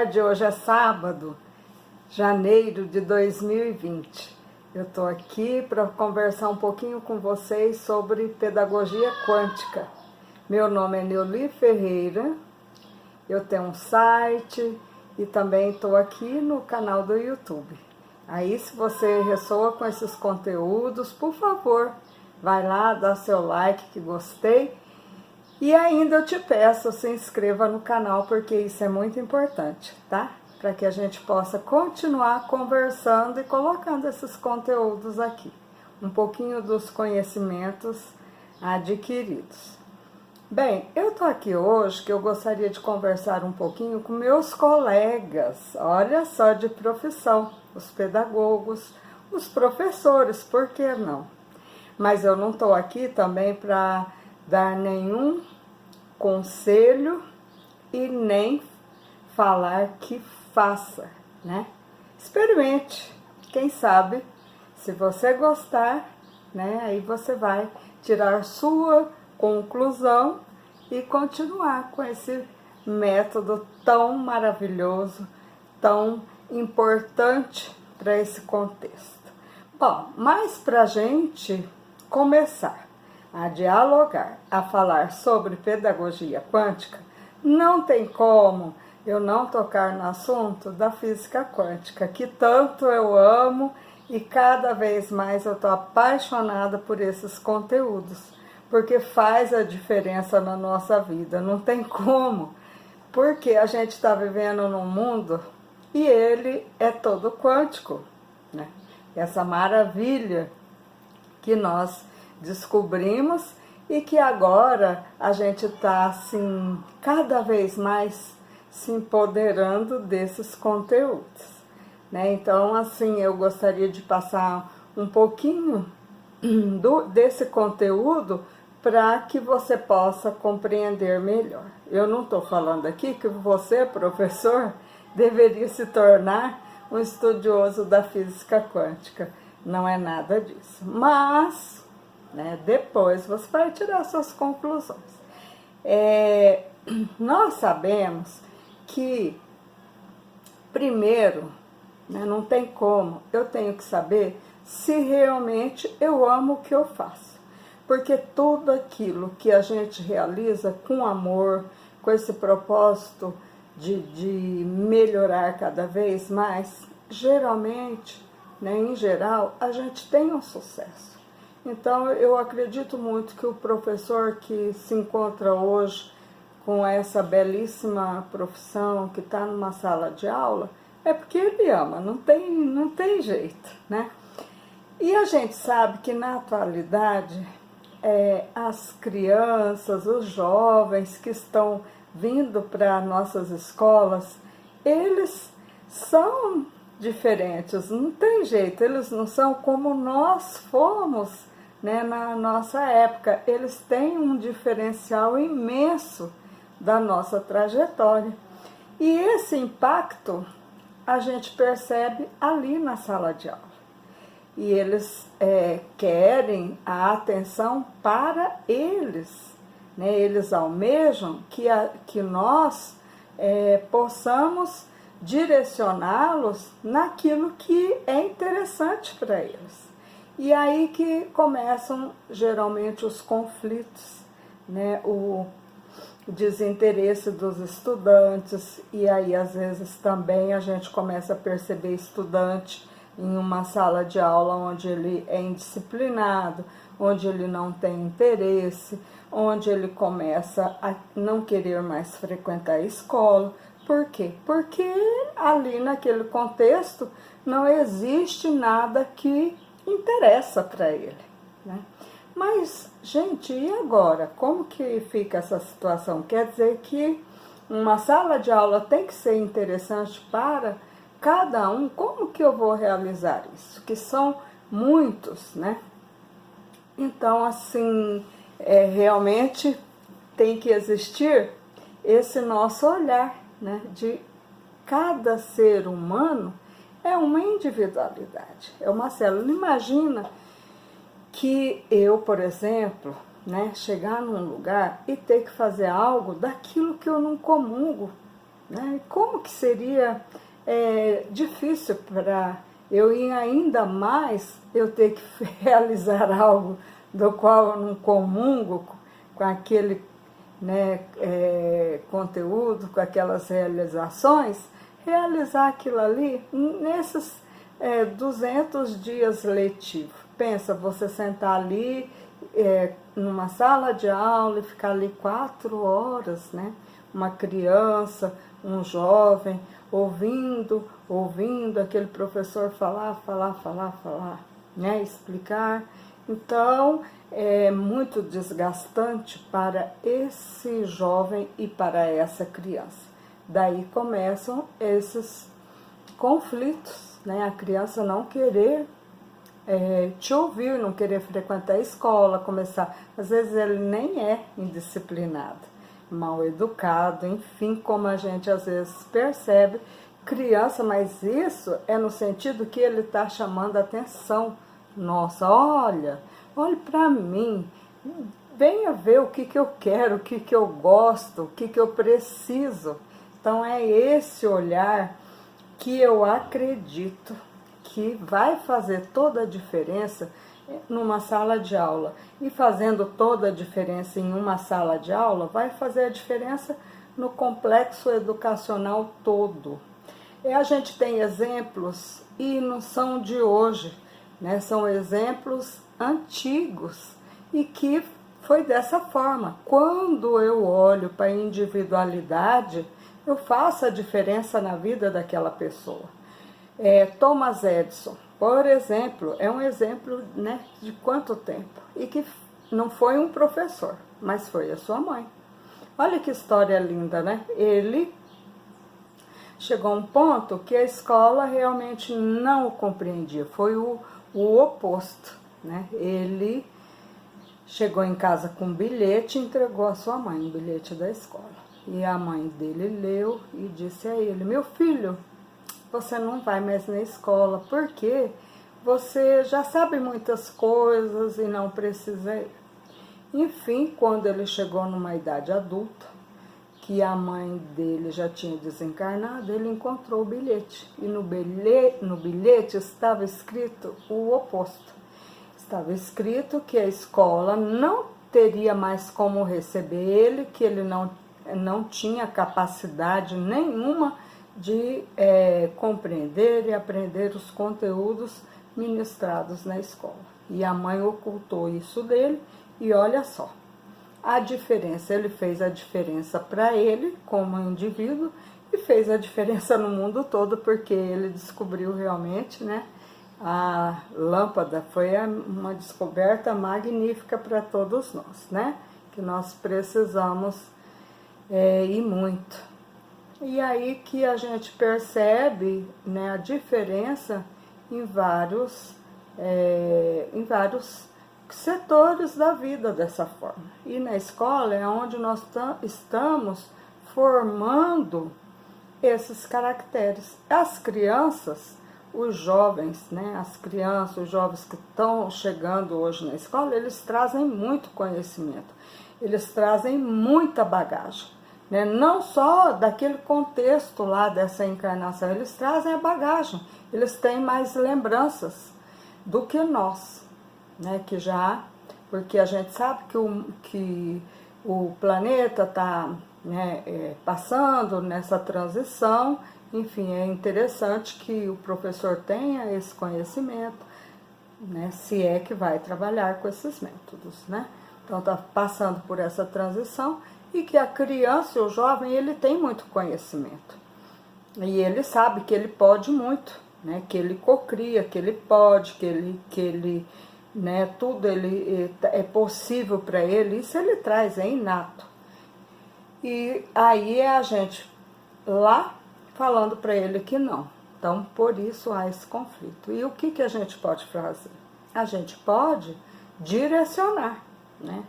tarde, hoje é sábado, janeiro de 2020. Eu estou aqui para conversar um pouquinho com vocês sobre pedagogia quântica. Meu nome é Neuli Ferreira, eu tenho um site e também estou aqui no canal do YouTube. Aí, se você ressoa com esses conteúdos, por favor, vai lá, dá seu like que gostei. E ainda eu te peço, se inscreva no canal, porque isso é muito importante, tá? Para que a gente possa continuar conversando e colocando esses conteúdos aqui. Um pouquinho dos conhecimentos adquiridos. Bem, eu tô aqui hoje que eu gostaria de conversar um pouquinho com meus colegas, olha só, de profissão, os pedagogos, os professores, por que não? Mas eu não tô aqui também para dar nenhum conselho e nem falar que faça, né? Experimente, quem sabe, se você gostar, né? Aí você vai tirar sua conclusão e continuar com esse método tão maravilhoso, tão importante para esse contexto. Bom, mas para a gente começar a dialogar, a falar sobre pedagogia quântica, não tem como eu não tocar no assunto da física quântica, que tanto eu amo e cada vez mais eu estou apaixonada por esses conteúdos, porque faz a diferença na nossa vida, não tem como, porque a gente está vivendo num mundo e ele é todo quântico, né? Essa maravilha que nós descobrimos e que agora a gente está assim, cada vez mais se empoderando desses conteúdos, né? Então, assim, eu gostaria de passar um pouquinho desse conteúdo para que você possa compreender melhor. Eu não estou falando aqui que você, professor, deveria se tornar um estudioso da física quântica. Não é nada disso. Mas, né, depois você vai tirar suas conclusões. Nós sabemos que, primeiro, né, não tem como, eu tenho que saber se realmente eu amo o que eu faço. Porque tudo aquilo que a gente realiza com amor, com esse propósito de melhorar cada vez mais, geralmente, né, em geral, a gente tem um sucesso. Então, eu acredito muito que o professor que se encontra hoje com essa belíssima profissão, que está numa sala de aula, é porque ele ama, não tem jeito, né? E a gente sabe que na atualidade, as crianças, os jovens que estão vindo para nossas escolas, eles são diferentes, não tem jeito, eles não são como nós fomos, né, na nossa época. Eles têm um diferencial imenso da nossa trajetória. E esse impacto a gente percebe ali na sala de aula. E eles querem a atenção para eles, né? Eles almejam que nós possamos direcioná-los naquilo que é interessante para eles. E aí que começam geralmente os conflitos, né? O desinteresse dos estudantes, e aí às vezes também a gente começa a perceber estudante em uma sala de aula onde ele é indisciplinado, onde ele não tem interesse, onde ele começa a não querer mais frequentar a escola. Por quê? Porque ali naquele contexto não existe nada que interessa para ele, né? Mas, gente, e agora? Como que fica essa situação? Quer dizer que uma sala de aula tem que ser interessante para cada um? Como que eu vou realizar isso? Que são muitos, né? Então, assim, realmente tem que existir esse nosso olhar, né? De cada ser humano é uma individualidade, é uma célula. Imagina que eu, por exemplo, né, chegar num lugar e ter que fazer algo daquilo que eu não comungo, né? Como que seria difícil para eu ir ainda mais, eu ter que realizar algo do qual eu não comungo com aquele, né, conteúdo, com aquelas realizações, realizar aquilo ali nesses 200 dias letivos. Pensa, você sentar ali numa sala de aula e ficar ali 4 horas, né? Uma criança, um jovem, ouvindo aquele professor falar, né? Explicar. Então, é muito desgastante para esse jovem e para essa criança. Daí começam esses conflitos, né? A criança não querer te ouvir, não querer frequentar a escola, começar. Às vezes ele nem é indisciplinado, mal educado, enfim, como a gente às vezes percebe, criança, mas isso é no sentido que ele está chamando a atenção. Nossa, olhe para mim, venha ver o que eu quero, o que eu gosto, o que eu preciso. Então é esse olhar que eu acredito que vai fazer toda a diferença numa sala de aula. E fazendo toda a diferença em uma sala de aula, vai fazer a diferença no complexo educacional todo. A gente tem exemplos, e não são de hoje, né? São exemplos antigos, e que foi dessa forma. Quando eu olho para a individualidade, eu faço a diferença na vida daquela pessoa. Thomas Edison, por exemplo, é um exemplo, né, de quanto tempo? E que não foi um professor, mas foi a sua mãe. Olha que história linda, né? Ele chegou a um ponto que a escola realmente não o compreendia, foi o oposto, né? Ele chegou em casa com um bilhete e entregou à sua mãe, um bilhete da escola. E a mãe dele leu e disse a ele: meu filho, você não vai mais na escola, porque você já sabe muitas coisas e não precisa ir. Enfim, quando ele chegou numa idade adulta, que a mãe dele já tinha desencarnado, ele encontrou o bilhete. E no bilhete estava escrito o oposto. Estava escrito que a escola não teria mais como receber ele, que ele não tinha capacidade nenhuma de compreender e aprender os conteúdos ministrados na escola. E a mãe ocultou isso dele, e olha só, a diferença, ele fez a diferença para ele como indivíduo e fez a diferença no mundo todo, porque ele descobriu realmente, né, a lâmpada. Foi uma descoberta magnífica para todos nós, né, que nós precisamos e muito. E aí que a gente percebe, né, a diferença em vários setores da vida dessa forma. E na escola é onde nós estamos formando esses caracteres. As crianças, os jovens, né, as crianças, os jovens que estão chegando hoje na escola, eles trazem muito conhecimento, eles trazem muita bagagem. Né? Não só daquele contexto lá dessa encarnação, eles trazem a bagagem, eles têm mais lembranças do que nós, né? Que já, porque a gente sabe que o planeta está, né, passando nessa transição. Enfim, é interessante que o professor tenha esse conhecimento, né, se é que vai trabalhar com esses métodos, né? Então está passando por essa transição, e que a criança e o jovem, ele tem muito conhecimento. E ele sabe que ele pode muito, né? Que ele cocria, que ele pode, que ele né, tudo ele é possível para ele. Isso ele traz, é inato. E aí é a gente lá falando para ele que não. Então, por isso há esse conflito. E o que a gente pode fazer? A gente pode direcionar, né?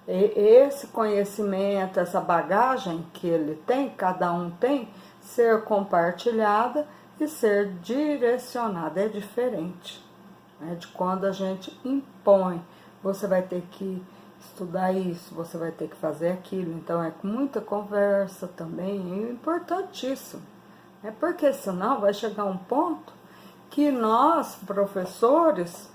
Esse conhecimento, essa bagagem que ele tem, cada um tem, ser compartilhada e ser direcionada. É diferente, né, de quando a gente impõe. Você vai ter que estudar isso, você vai ter que fazer aquilo. Então é com muita conversa também, é importantíssimo. É porque senão vai chegar um ponto que nós, professores,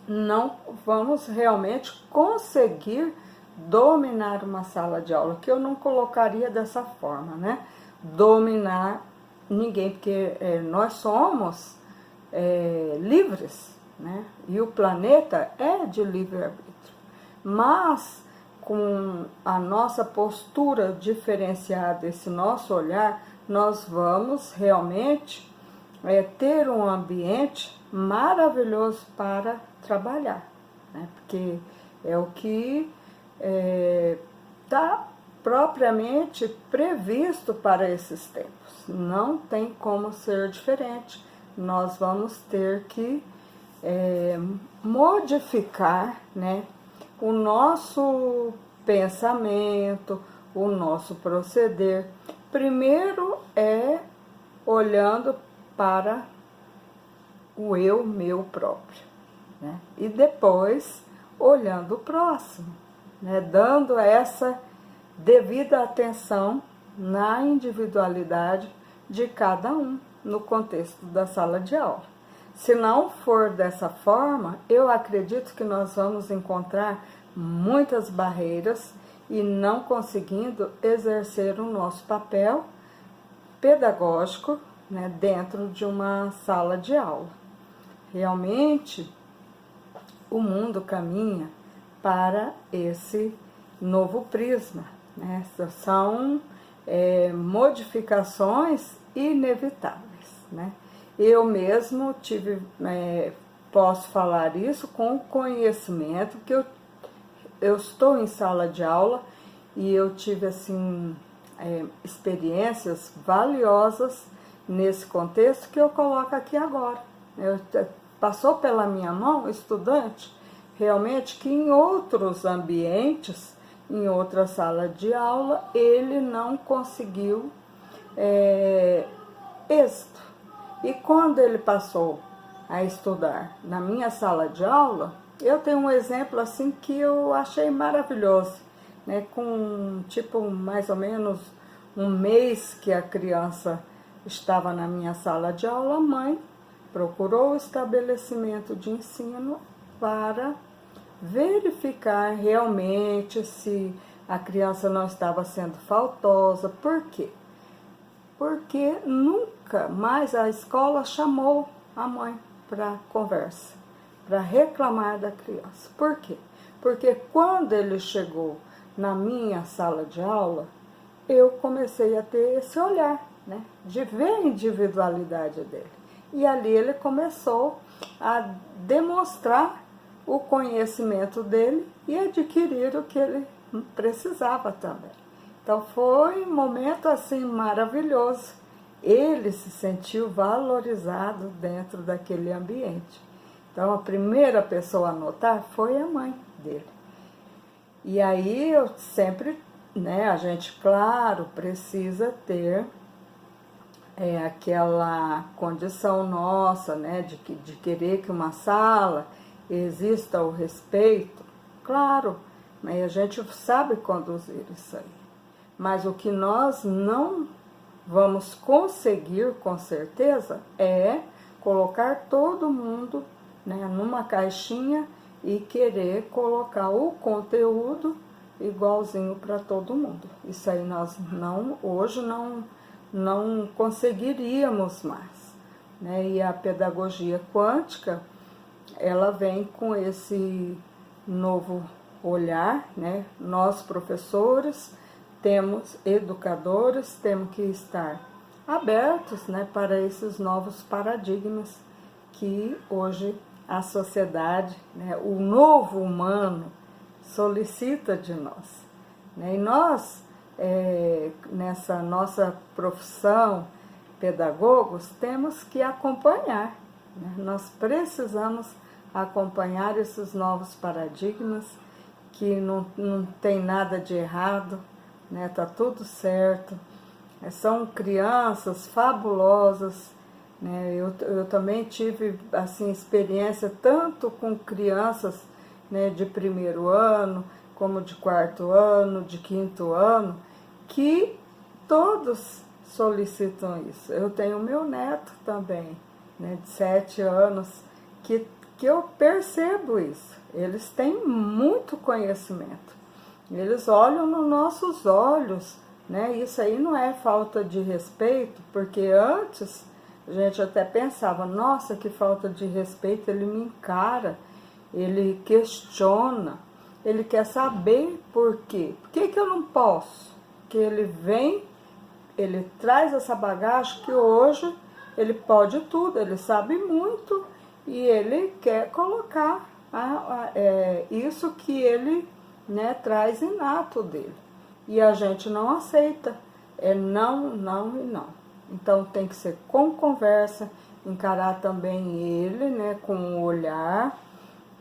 não vamos realmente conseguir dominar uma sala de aula, que eu não colocaria dessa forma, né? Dominar ninguém, porque nós somos livres, né? E o planeta é de livre-arbítrio. Mas com a nossa postura diferenciada, esse nosso olhar, nós vamos realmente ter um ambiente maravilhoso para trabalhar, né? Porque é o que está propriamente previsto para esses tempos. Não tem como ser diferente. Nós vamos ter que modificar, né, o nosso pensamento, o nosso proceder. Primeiro é olhando para o eu meu próprio, né? E depois olhando o próximo, né? Dando essa devida atenção na individualidade de cada um no contexto da sala de aula. Se não for dessa forma, eu acredito que nós vamos encontrar muitas barreiras e não conseguindo exercer o nosso papel pedagógico, né, dentro de uma sala de aula. Realmente, o mundo caminha para esse novo prisma, né? São modificações inevitáveis, né? Eu mesmo posso falar isso com conhecimento, que eu estou em sala de aula e eu tive assim experiências valiosas nesse contexto que eu coloco aqui agora. Passou pela minha mão estudante realmente que em outros ambientes, em outra sala de aula, ele não conseguiu êxito. E quando ele passou a estudar na minha sala de aula, eu tenho um exemplo assim que eu achei maravilhoso, né? Com tipo mais ou menos um mês que a criança estava na minha sala de aula, a mãe procurou o estabelecimento de ensino para verificar realmente se a criança não estava sendo faltosa. Por quê? Porque nunca mais a escola chamou a mãe para conversa, para reclamar da criança. Por quê? Porque quando ele chegou na minha sala de aula, eu comecei a ter esse olhar, né, de ver a individualidade dele. E ali ele começou a demonstrar o conhecimento dele e adquirir o que ele precisava também. Então foi um momento assim maravilhoso. Ele se sentiu valorizado dentro daquele ambiente. Então a primeira pessoa a notar foi a mãe dele. E aí eu sempre, né, a gente, claro, precisa ter aquela condição nossa, né, de querer que uma sala exista o respeito, claro, mas a gente sabe conduzir isso aí. Mas o que nós não vamos conseguir com certeza é colocar todo mundo, né, numa caixinha e querer colocar o conteúdo igualzinho para todo mundo. Isso aí nós hoje não conseguiríamos mais, né? E a pedagogia quântica, ela vem com esse novo olhar, né? Nós, professores, temos educadores, temos que estar abertos, né, para esses novos paradigmas que hoje a sociedade, né, o novo humano solicita de nós, né? E nós, nessa nossa profissão, pedagogos, temos que acompanhar, né? Nós precisamos acompanhar esses novos paradigmas, que não tem nada de errado, né? Tá tudo certo. São crianças fabulosas, né? Eu também tive assim experiência tanto com crianças né, de primeiro ano, como de quarto ano, de quinto ano, que todos solicitam isso. Eu tenho meu neto também, né, de 7 anos, que eu percebo isso. Eles têm muito conhecimento. Eles olham nos nossos olhos, né? Isso aí não é falta de respeito, porque antes a gente até pensava, nossa, que falta de respeito, ele me encara, ele questiona, ele quer saber por quê. Por que eu não posso? Que ele vem, ele traz essa bagagem que hoje ele pode tudo, ele sabe muito e ele quer colocar isso que ele, né, traz inato dele. E a gente não aceita, é não, não e não. Então tem que ser com conversa, encarar também ele, né, com o olhar,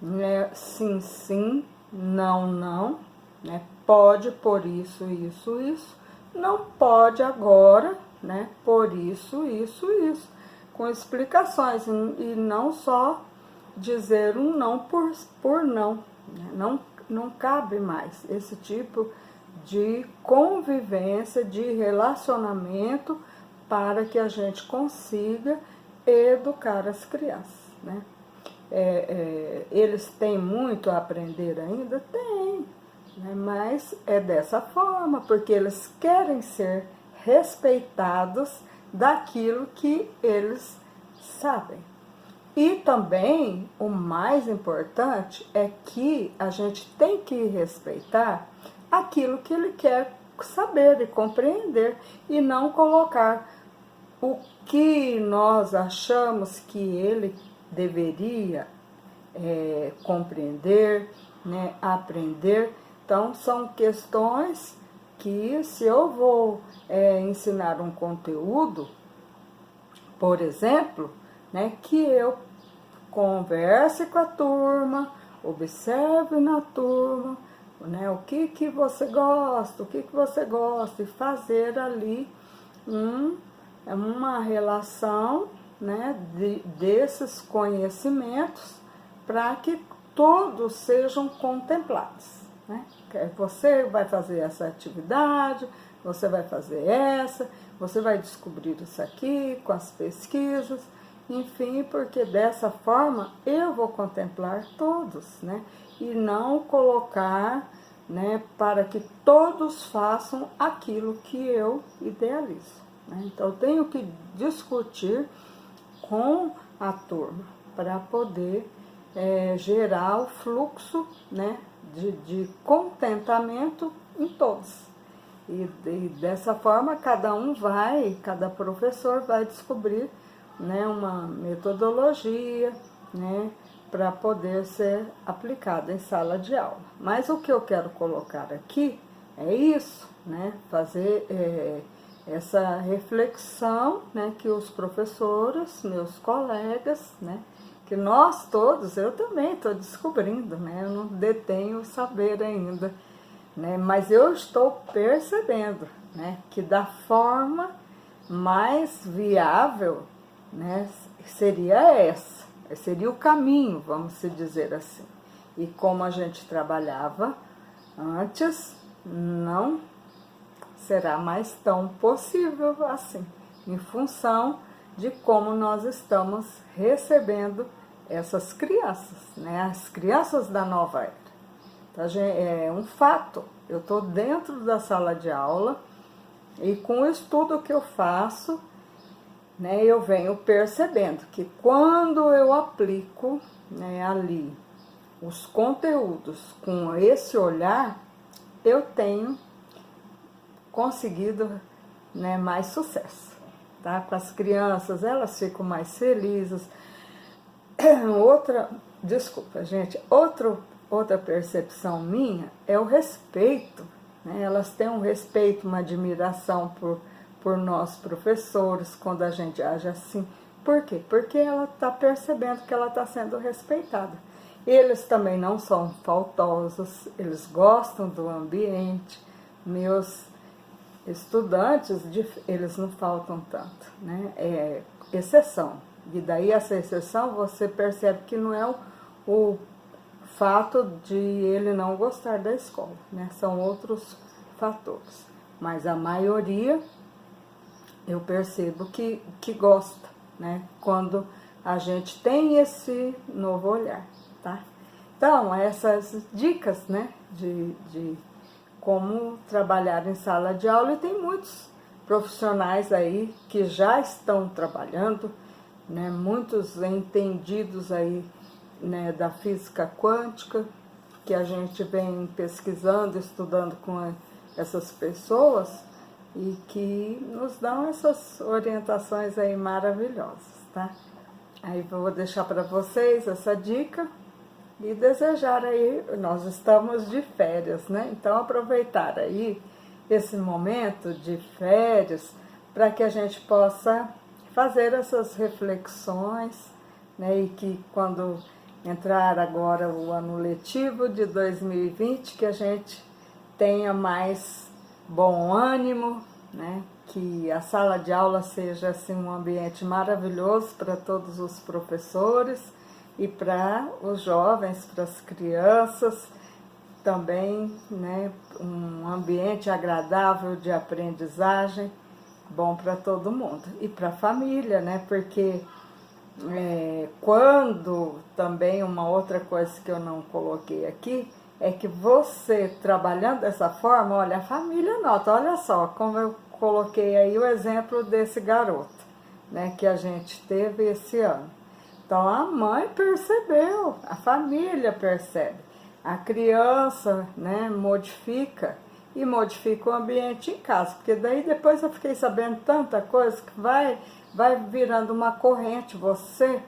né, sim, sim, não, não, né, pode por isso, isso, isso, não pode agora, né, por isso, isso, isso, com explicações e não só dizer um não por não, né, não cabe mais esse tipo de convivência, de relacionamento para que a gente consiga educar as crianças, né? Eles têm muito a aprender ainda? Tem, né? Mas é dessa forma, porque eles querem ser respeitados daquilo que eles sabem. E também, o mais importante é que a gente tem que respeitar aquilo que ele quer saber e compreender e não colocar o que nós achamos que ele deveria compreender, né, aprender. Então, são questões que, se eu vou ensinar um conteúdo, por exemplo, né, que eu converse com a turma, observe na turma, né, o que você gosta, e fazer ali uma relação, né, desses conhecimentos para que todos sejam contemplados, né? Você vai fazer essa atividade, você vai fazer essa, você vai descobrir isso aqui com as pesquisas, enfim, porque dessa forma eu vou contemplar todos, né? E não colocar, né, para que todos façam aquilo que eu idealizo, né? Então eu tenho que discutir com a turma para poder gerar o fluxo, né, de contentamento em todos. E dessa forma cada professor vai descobrir, né, uma metodologia, né, para poder ser aplicada em sala de aula. Mas o que eu quero colocar aqui é isso, né, fazer essa reflexão, né, que os professores, meus colegas, né, que nós todos, eu também estou descobrindo, né, eu não detenho o saber ainda, né, mas eu estou percebendo, né, que da forma mais viável, né, seria o caminho, vamos se dizer assim. E como a gente trabalhava antes, não será mais tão possível assim, em função de como nós estamos recebendo essas crianças, né, as crianças da nova era. Então, é um fato, eu estou dentro da sala de aula e com o estudo que eu faço, né, eu venho percebendo que quando eu aplico, né, ali os conteúdos com esse olhar, eu tenho conseguido, né, mais sucesso, tá? Com as crianças, elas ficam mais felizes. Desculpa, gente, outra percepção minha é o respeito, né? Elas têm um respeito, uma admiração por nós professores, quando a gente age assim. Por quê? Porque ela está percebendo que ela está sendo respeitada. Eles também não são faltosos, eles gostam do ambiente. Meus estudantes, eles não faltam tanto, né? É exceção. E daí essa exceção você percebe que não é o fato de ele não gostar da escola, né? São outros fatores. Mas a maioria eu percebo que gosta, né? Quando a gente tem esse novo olhar, tá? Então, essas dicas, né? De como trabalhar em sala de aula, e tem muitos profissionais aí que já estão trabalhando, né? Muitos entendidos aí, né, da física quântica, que a gente vem pesquisando, estudando com essas pessoas e que nos dão essas orientações aí maravilhosas, tá? Aí vou deixar para vocês essa dica e desejar aí, nós estamos de férias, né? Então aproveitar aí esse momento de férias para que a gente possa fazer essas reflexões, né? E que quando entrar agora o ano letivo de 2020, que a gente tenha mais bom ânimo, né? Que a sala de aula seja assim um ambiente maravilhoso para todos os professores e para os jovens, para as crianças também, né? Um ambiente agradável de aprendizagem, bom para todo mundo e para a família, né? Porque quando também uma outra coisa que eu não coloquei aqui é que você trabalhando dessa forma, olha, a família nota, olha só como eu coloquei aí o exemplo desse garoto, né, que a gente teve esse ano. Então a mãe percebeu, a família percebe, a criança, né, modifica o ambiente em casa, porque daí depois eu fiquei sabendo tanta coisa que vai virando uma corrente, você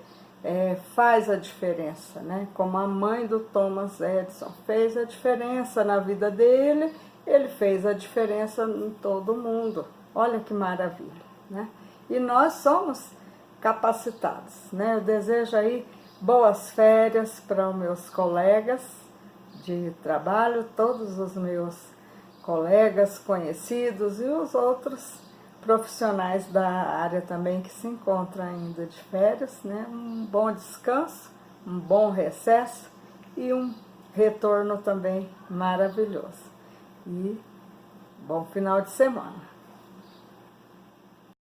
faz a diferença, né? Como a mãe do Thomas Edison fez a diferença na vida dele, ele fez a diferença em todo mundo. Olha que maravilha, né? E nós somos capacitados, né? Eu desejo aí boas férias para os meus colegas de trabalho, todos os meus colegas conhecidos e os outros profissionais da área também que se encontram ainda de férias, né? Um bom descanso, um bom recesso e um retorno também maravilhoso. E bom final de semana.